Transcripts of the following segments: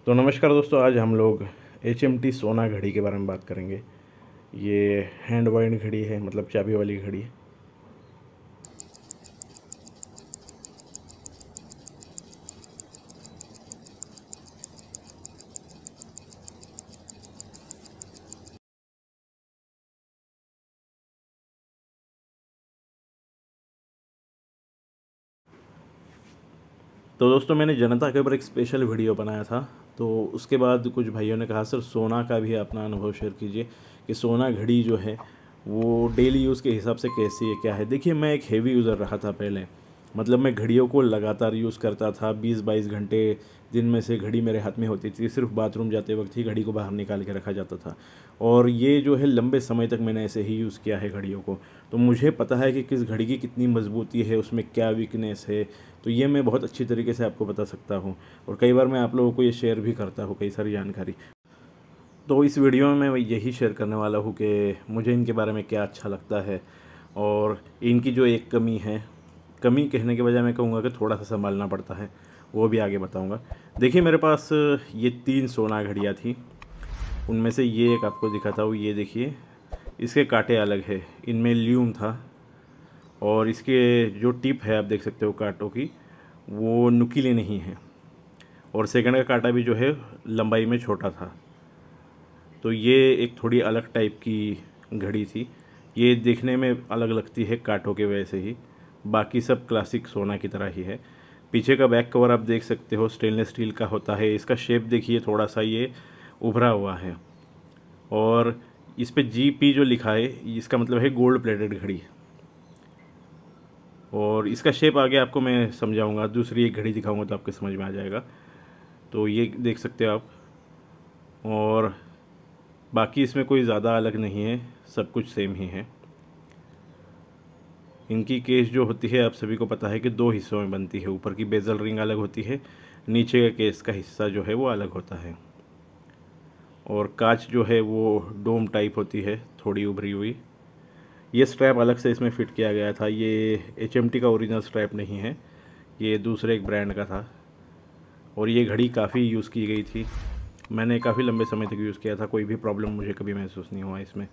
तो नमस्कार दोस्तों, आज हम लोग HMT सोना घड़ी के बारे में बात करेंगे। ये हैंड वाइंड घड़ी है, मतलब चाबी वाली घड़ी है। तो दोस्तों, मैंने जनता के ऊपर एक स्पेशल वीडियो बनाया था। तो उसके बाद कुछ भाइयों ने कहा, सर सोना का भी अपना अनुभव शेयर कीजिए कि सोना घड़ी जो है वो डेली यूज़ के हिसाब से कैसी है, क्या है। देखिए, मैं एक हेवी यूज़र रहा था पहले। मतलब मैं घड़ियों को लगातार यूज़ करता था, 20-22 घंटे दिन में से घड़ी मेरे हाथ में होती थी। सिर्फ बाथरूम जाते वक्त ही घड़ी को बाहर निकाल के रखा जाता था। और ये जो है लंबे समय तक मैंने ऐसे ही यूज़ किया है घड़ियों को। तो मुझे पता है कि किस घड़ी की कितनी मजबूती है, उसमें क्या वीकनेस है। तो ये मैं बहुत अच्छी तरीके से आपको बता सकता हूँ, और कई बार मैं आप लोगों को ये शेयर भी करता हूँ, कई सारी जानकारी। तो इस वीडियो में मैं यही शेयर करने वाला हूँ कि मुझे इनके बारे में क्या अच्छा लगता है, और इनकी जो एक कमी है, कमी कहने के बजाय मैं कहूँगा कि थोड़ा सा संभालना पड़ता है, वो भी आगे बताऊँगा। देखिए, मेरे पास ये 3 सोना घड़ियाँ थी। उनमें से ये एक आपको दिखाता हूँ, ये देखिए, इसके कांटे अलग है, इनमें ल्यूम था। और इसके जो टिप है, आप देख सकते हो कांटों की, वो नुकीले नहीं है। और सेकंड का कांटा भी जो है लंबाई में छोटा था। तो ये एक थोड़ी अलग टाइप की घड़ी थी। ये देखने में अलग लगती है कांटों के वजह से ही, बाकी सब क्लासिक सोना की तरह ही है। पीछे का बैक कवर आप देख सकते हो, स्टेनलेस स्टील का होता है। इसका शेप देखिए, थोड़ा सा ये उभरा हुआ है। और इस पे GP जो लिखा है, इसका मतलब है गोल्ड प्लेटेड घड़ी। और इसका शेप आगे आपको मैं समझाऊंगा, दूसरी एक घड़ी दिखाऊंगा तो आपको समझ में आ जाएगा। तो ये देख सकते हो आप। और बाकी इसमें कोई ज़्यादा अलग नहीं है, सब कुछ सेम ही है। इनकी केस जो होती है, आप सभी को पता है कि 2 हिस्सों में बनती है। ऊपर की बेजल रिंग अलग होती है, नीचे का केस का हिस्सा जो है वो अलग होता है। और कांच जो है वो डोम टाइप होती है, थोड़ी उभरी हुई। ये स्ट्रैप अलग से इसमें फ़िट किया गया था। ये HMT का ओरिजिनल स्ट्रैप नहीं है, ये दूसरे एक ब्रांड का था। और ये घड़ी काफ़ी यूज़ की गई थी, मैंने काफ़ी लंबे समय तक यूज़ किया था, कोई भी प्रॉब्लम मुझे कभी महसूस नहीं हुआ इसमें।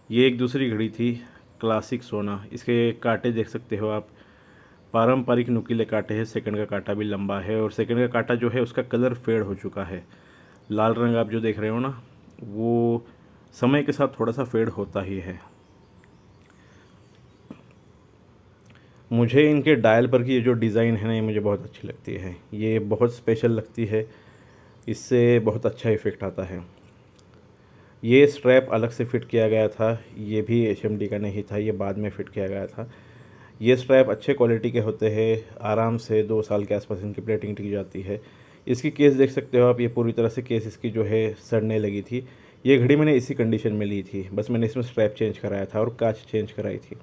ये एक दूसरी घड़ी थी, क्लासिक सोना। इसके कांटे देख सकते हो आप, पारंपरिक नुकीले कांटे हैं। सेकंड का कांटा भी लंबा है, और सेकंड का कांटा जो है उसका कलर फेड हो चुका है। लाल रंग आप जो देख रहे हो ना, वो समय के साथ थोड़ा सा फेड होता ही है। मुझे इनके डायल पर की ये जो डिज़ाइन है ना, ये मुझे बहुत अच्छी लगती है। ये बहुत स्पेशल लगती है, इससे बहुत अच्छा इफ़ेक्ट आता है। ये स्ट्रैप अलग से फ़िट किया गया था, ये भी HMD का नहीं था, ये बाद में फ़िट किया गया था। ये स्ट्रैप अच्छे क्वालिटी के होते हैं, आराम से 2 साल के आसपास इनकी प्लेटिंग टिक जाती है। इसकी केस देख सकते हो आप, ये पूरी तरह से केस इसकी जो है सड़ने लगी थी। ये घड़ी मैंने इसी कंडीशन में ली थी, बस मैंने इसमें स्ट्रैप चेंज कराया था और कांच चेंज कराई थी।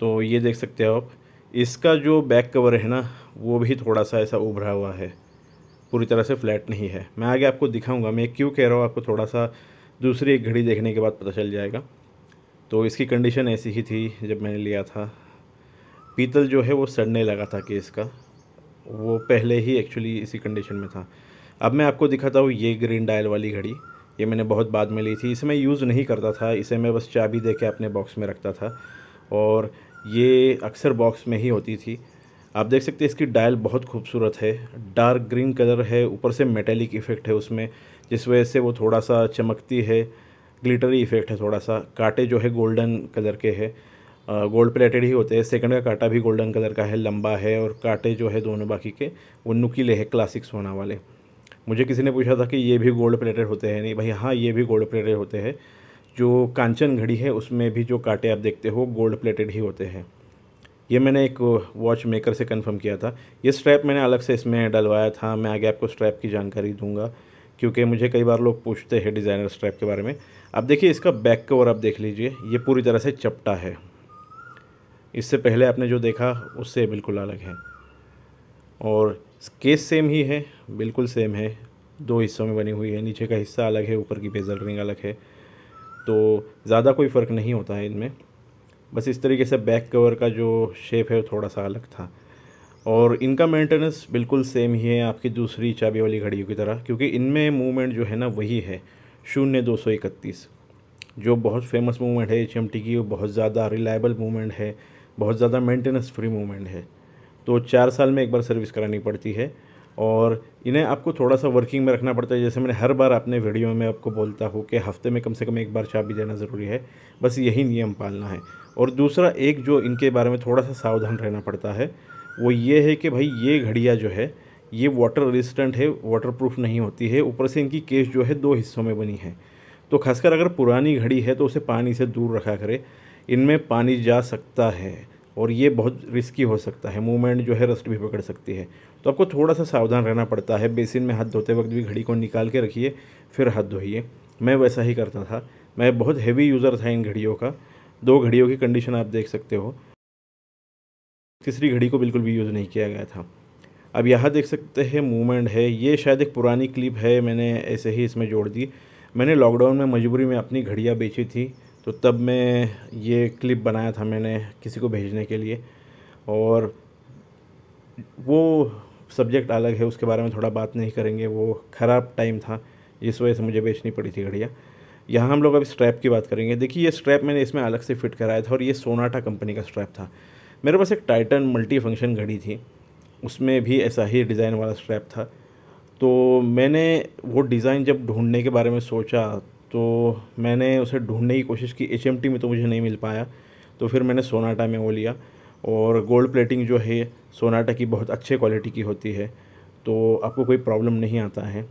तो ये देख सकते हो आप, इसका जो बैक कवर है ना, वो भी थोड़ा सा ऐसा उभरा हुआ है, पूरी तरह से फ्लैट नहीं है। मैं आगे आपको दिखाऊंगा, मैं क्यों कह रहा हूँ आपको थोड़ा सा दूसरी एक घड़ी देखने के बाद पता चल जाएगा। तो इसकी कंडीशन ऐसी ही थी जब मैंने लिया था। पीतल जो है वो सड़ने लगा था केस का, वो पहले ही एक्चुअली इसी कंडीशन में था। अब मैं आपको दिखाता हूँ ये ग्रीन डायल वाली घड़ी। ये मैंने बहुत बाद में ली थी, इसे मैं यूज़ नहीं करता था, इसे मैं बस चाबी दे के अपने बॉक्स में रखता था, और ये अक्सर बॉक्स में ही होती थी। आप देख सकते हैं इसकी डायल बहुत खूबसूरत है, डार्क ग्रीन कलर है, ऊपर से मेटेलिक इफ़ेक्ट है उसमें, जिस वजह से वो थोड़ा सा चमकती है। ग्लिटरी इफ़ेक्ट है थोड़ा सा। कांटे जो है गोल्डन कलर के हैं, गोल्ड प्लेटेड ही होते हैं। सेकंड का कांटा भी गोल्डन कलर का है, लंबा है, और कांटे जो है दोनों बाकी के वो नुकीले हैं, क्लासिक सोना वाले। मुझे किसी ने पूछा था कि ये भी गोल्ड प्लेटेड होते हैं? नहीं भाई, हाँ, ये भी गोल्ड प्लेटेड होते हैं। जो कांचन घड़ी है उसमें भी जो कांटे आप देखते हो गोल्ड प्लेटेड ही होते हैं। ये मैंने एक वॉच मेकर से कंफर्म किया था। ये स्ट्रैप मैंने अलग से इसमें डलवाया था, मैं आगे आपको स्ट्रैप की जानकारी दूंगा, क्योंकि मुझे कई बार लोग पूछते हैं डिज़ाइनर स्ट्रैप के बारे में। अब देखिए, इसका बैक कवर आप देख लीजिए, ये पूरी तरह से चपटा है। इससे पहले आपने जो देखा उससे बिल्कुल अलग है। और केस सेम ही है, बिल्कुल सेम है, 2 हिस्सों में बनी हुई है। नीचे का हिस्सा अलग है, ऊपर की बेजल रिंग अलग है। तो ज़्यादा कोई फ़र्क नहीं होता है इनमें, बस इस तरीके से बैक कवर का जो शेप है वो थोड़ा सा अलग था। और इनका मेंटेनेंस बिल्कुल सेम ही है आपकी दूसरी चाबी वाली घड़ियों की तरह, क्योंकि इनमें मूवमेंट जो है ना वही है 0-231, जो बहुत फेमस मूवमेंट है HMT की। वो बहुत ज़्यादा रिलायबल मूवमेंट है, बहुत ज़्यादा मेंटेनेंस फ्री मूवमेंट है। तो 4 साल में एक बार सर्विस करानी पड़ती है और इन्हें आपको थोड़ा सा वर्किंग में रखना पड़ता है। जैसे मैंने हर बार अपने वीडियो में आपको बोलता हूँ कि हफ्ते में कम से कम एक बार चाबी देना ज़रूरी है, बस यही नियम पालना है। और दूसरा एक जो इनके बारे में थोड़ा सा सावधान रहना पड़ता है वो ये है कि भाई ये घड़ियाँ जो है ये वाटर रेजिस्टेंट है, वाटर प्रूफ नहीं होती है। ऊपर से इनकी केस जो है 2 हिस्सों में बनी है, तो खासकर अगर पुरानी घड़ी है तो उसे पानी से दूर रखा करे। इनमें पानी जा सकता है और ये बहुत रिस्की हो सकता है, मूवमेंट जो है रस्ट भी पकड़ सकती है। तो आपको थोड़ा सा सावधान रहना पड़ता है। बेसिन में हाथ धोते वक्त भी घड़ी को निकाल के रखिए, फिर हाथ धोइए। मैं वैसा ही करता था। मैं बहुत हेवी यूज़र था इन घड़ियों का। 2 घड़ियों की कंडीशन आप देख सकते हो, तीसरी घड़ी को बिल्कुल भी यूज़ नहीं किया गया था। अब यहाँ देख सकते हैं मूवमेंट है, ये शायद एक पुरानी क्लिप है, मैंने ऐसे ही इसमें जोड़ दी। मैंने लॉकडाउन में मजबूरी में अपनी घड़ियाँ बेची थी, तो तब मैं ये क्लिप बनाया था मैंने किसी को भेजने के लिए। और वो सब्जेक्ट अलग है, उसके बारे में थोड़ा बात नहीं करेंगे। वो ख़राब टाइम था, इस वजह से मुझे बेचनी पड़ी थी घड़ियाँ। यहाँ हम लोग अभी स्ट्रैप की बात करेंगे। देखिए ये स्ट्रैप मैंने इसमें अलग से फ़िट कराया था और ये सोनाटा कंपनी का स्ट्रैप था। मेरे पास एक टाइटन मल्टी फंक्शन घड़ी थी, उसमें भी ऐसा ही डिज़ाइन वाला स्ट्रैप था। तो मैंने वो डिज़ाइन जब ढूंढने के बारे में सोचा तो मैंने उसे ढूंढने की कोशिश की। HMT में तो मुझे नहीं मिल पाया, तो फिर मैंने सोनाटा में वो लिया। और गोल्ड प्लेटिंग जो है सोनाटा की बहुत अच्छे क्वालिटी की होती है, तो आपको कोई प्रॉब्लम नहीं आता है।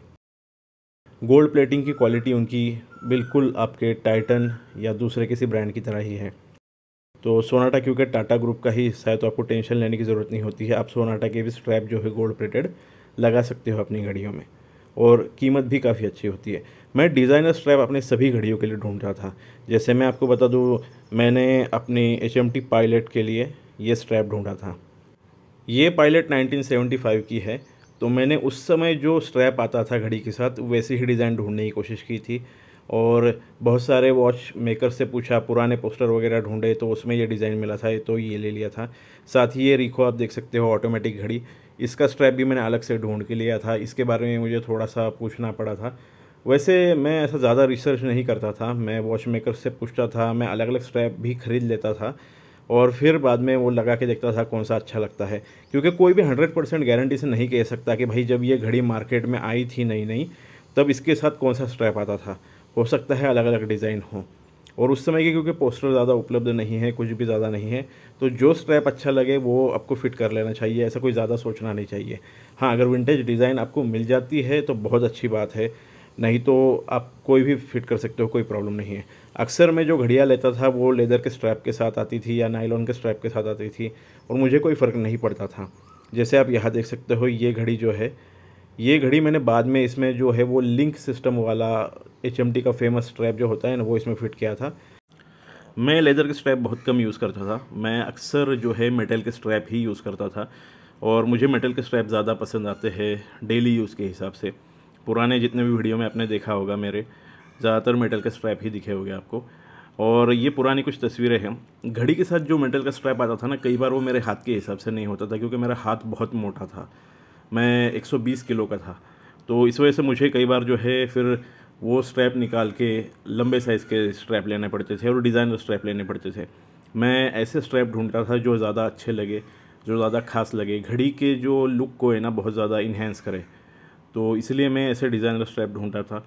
गोल्ड प्लेटिंग की क्वालिटी उनकी बिल्कुल आपके टाइटन या दूसरे किसी ब्रांड की तरह ही है। तो सोनाटा क्योंकि टाटा ग्रुप का ही हिस्सा है, तो आपको टेंशन लेने की ज़रूरत नहीं होती है। आप सोनाटा के भी स्ट्रैप जो है गोल्ड प्लेटेड लगा सकते हो अपनी घड़ियों में, और कीमत भी काफ़ी अच्छी होती है। मैं डिज़ाइनर स्ट्रैप अपनी सभी घड़ियों के लिए ढूंढ रहा था। जैसे मैं आपको बता दूं, मैंने अपनी HMT पायलट के लिए ये स्ट्रैप ढूंढा था। ये पायलट 1975 की है। तो मैंने उस समय जो स्ट्रैप आता था घड़ी के साथ वैसी ही डिज़ाइन ढूंढने की कोशिश की थी, और बहुत सारे वॉच मेकर से पूछा, पुराने पोस्टर वगैरह ढूंढे, तो उसमें ये डिज़ाइन मिला था, तो ये ले लिया था। साथ ही ये रिको आप देख सकते हो ऑटोमेटिक घड़ी, इसका स्ट्रैप भी मैंने अलग से ढूंढ के लिया था। इसके बारे में मुझे थोड़ा सा पूछना पड़ा था। वैसे मैं ऐसा ज़्यादा रिसर्च नहीं करता था, मैं वॉच मेकर से पूछता था, मैं अलग अलग स्ट्रैप भी ख़रीद लेता था और फिर बाद में वो लगा के देखता था कौन सा अच्छा लगता है। क्योंकि कोई भी 100% गारंटी से नहीं कह सकता कि भाई जब ये घड़ी मार्केट में आई थी नई नई तब इसके साथ कौन सा स्ट्रैप आता था। हो सकता है अलग अलग डिज़ाइन हो, और उस समय के क्योंकि पोस्टर ज़्यादा उपलब्ध नहीं है, कुछ भी ज़्यादा नहीं है, तो जो स्ट्रैप अच्छा लगे वो आपको फ़िट कर लेना चाहिए। ऐसा कोई ज़्यादा सोचना नहीं चाहिए। हाँ, अगर विंटेज डिज़ाइन आपको मिल जाती है तो बहुत अच्छी बात है, नहीं तो आप कोई भी फिट कर सकते हो, कोई प्रॉब्लम नहीं है। अक्सर मैं जो घड़ियाँ लेता था वो लेदर के स्ट्रैप के साथ आती थी या नायलॉन के स्ट्रैप के साथ आती थी, और मुझे कोई फ़र्क नहीं पड़ता था। जैसे आप यहाँ देख सकते हो, ये घड़ी जो है, ये घड़ी मैंने बाद में इसमें जो है वो लिंक सिस्टम वाला HMT का फेमस स्ट्रैप जो होता है ना, वो इसमें फ़िट किया था। मैं लेदर के स्ट्रैप बहुत कम यूज़ करता था, मैं अक्सर जो है मेटल के स्ट्रैप ही यूज़ करता था, और मुझे मेटल के स्ट्रैप ज़्यादा पसंद आते हैं डेली यूज़ के हिसाब से। पुराने जितने भी वीडियो में आपने देखा होगा मेरे, ज़्यादातर मेटल के स्ट्रैप ही दिखे होंगे आपको। और ये पुरानी कुछ तस्वीरें हैं। घड़ी के साथ जो मेटल का स्ट्रैप आता था ना, कई बार वो मेरे हाथ के हिसाब से नहीं होता था, क्योंकि मेरा हाथ बहुत मोटा था, मैं 120 किलो का था। तो इस वजह से मुझे कई बार जो है फिर वो स्ट्रैप निकाल के लंबे साइज़ के स्ट्रैप लेने पड़ते थे और डिज़ाइनर स्ट्रैप लेने पड़ते थे। मैं ऐसे स्ट्रैप ढूंढता था जो ज़्यादा अच्छे लगे, जो ज़्यादा खास लगे, घड़ी के जो लुक को है ना बहुत ज़्यादा इन्हेंस करे। तो इसलिए मैं ऐसे डिज़ाइनर स्ट्रैप ढूंढता था।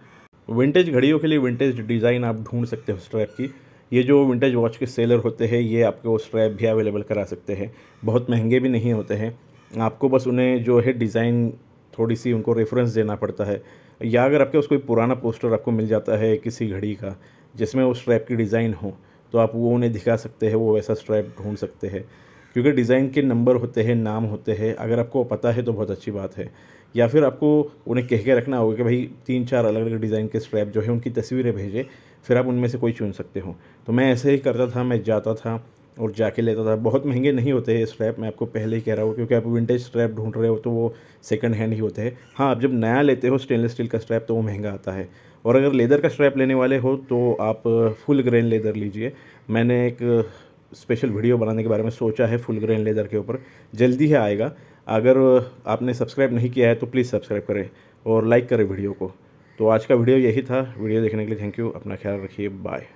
विंटेज घड़ियों के लिए विंटेज डिज़ाइन आप ढूंढ सकते हो स्ट्रैप की। ये जो विंटेज वॉच के सेलर होते हैं ये आपको स्ट्रैप भी अवेलेबल करा सकते हैं, बहुत महंगे भी नहीं होते हैं। आपको बस उन्हें जो है डिज़ाइन थोड़ी सी उनको रेफरेंस देना पड़ता है, या अगर आपके पास कोई पुराना पोस्टर आपको मिल जाता है किसी घड़ी का जिसमें वो स्ट्रैप की डिज़ाइन हो, तो आप वो उन्हें दिखा सकते हैं, वो वैसा स्ट्रैप ढूंढ सकते हैं। क्योंकि डिज़ाइन के नंबर होते हैं, नाम होते हैं, अगर आपको पता है तो बहुत अच्छी बात है। या फिर आपको उन्हें कह के रखना होगा कि भाई 3-4 अलग अलग डिज़ाइन के स्ट्रैप जो है उनकी तस्वीरें भेजें, फिर आप उनमें से कोई चुन सकते हो। तो मैं ऐसे ही करता था, मैं जाता था और जाके लेता था। बहुत महंगे नहीं होते हैं स्ट्रैप, मैं आपको पहले ही कह रहा हूँ, क्योंकि आप विंटेज स्ट्रैप ढूंढ रहे हो तो वो सेकंड हैंड ही होते हैं। हाँ, आप जब नया लेते हो स्टेनलेस स्टील का स्ट्रैप तो वो महंगा आता है, और अगर लेदर का स्ट्रैप लेने वाले हो तो आप फुल ग्रेन लेदर लीजिए। मैंने एक स्पेशल वीडियो बनाने के बारे में सोचा है फुल ग्रेन लेदर के ऊपर, जल्दी ही आएगा। अगर आपने सब्सक्राइब नहीं किया है तो प्लीज़ सब्सक्राइब करें और लाइक करें वीडियो को। तो आज का वीडियो यही था। वीडियो देखने के लिए थैंक यू। अपना ख्याल रखिए। बाय।